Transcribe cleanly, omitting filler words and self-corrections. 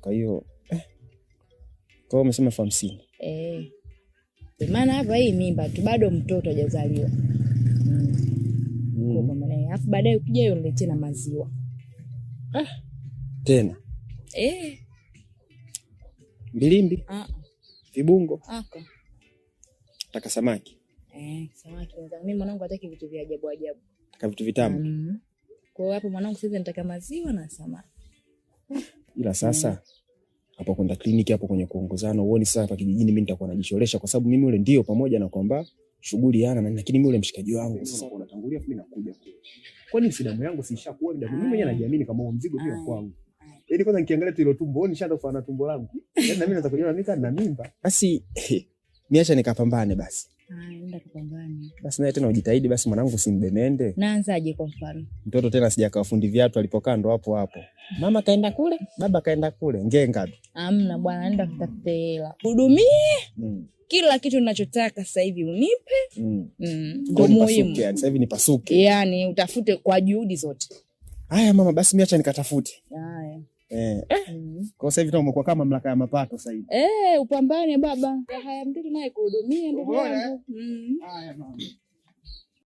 Kwa hiyo kwa hiyo umesema 50. Maana hapa hii mimba tu bado mtoto hajazaliwa. Kwa maana alafu baadaye ukija hiyo niletee na maziwa. Tena. Mbilimbi. Vibungo. Taka samaki. Samaki. Mimi mwanangu hataki vitu vya ajabu ajabu. Nataka vitu vitamu. Kwa hiyo hapo mwanangu sasa nataka maziwa na samaki. Ila sasa hapo kwenda kliniki hapo kwenye kuongozana uone sasa hapa kijijini mimi nitakuwa najisholesha kwa sababu mimi yule ndio pamoja na kwamba shughuli yana lakini mimi yule mshikaji wangu sasa unatangulia mimi nakuja. Kwani si damu yangu si ishakuwa damu mimi mwenyewe najiamini kama mzigo pia kwangu. Yaani kwanza nikiangalia tu ile tumbo nishaanza kufanana tumbo langu. Yaani na mimi naweza kujiona nika na mimba. Basi niacha nikapambane basi. Nenda kupambane. Basi naye tena ujitahidi basi mwanangu usimbemende. Naanzaje kwa mfano? Mtoto tena sijakawa fundi viatu alipokaa ndo hapo. Mama kaenda kule, baba kaenda kule, ngenga tu. Hamna bwana, nenda kutafuta hela. Hudumie. Kila kitu ninachotaka sasa hivi unipe. Ndio muhimu. Sasa hivi nipasuke. Yaani utafute kwa juhudi zote. Haya mama basi miacha nikatafute. Haya. Kwa sasa hivi ndio umekuwa kama mamlaka ya mapato sasa hivi. Upambane baba. Haya mtoto naye kuhudumia ndugu yangu. Haya mama.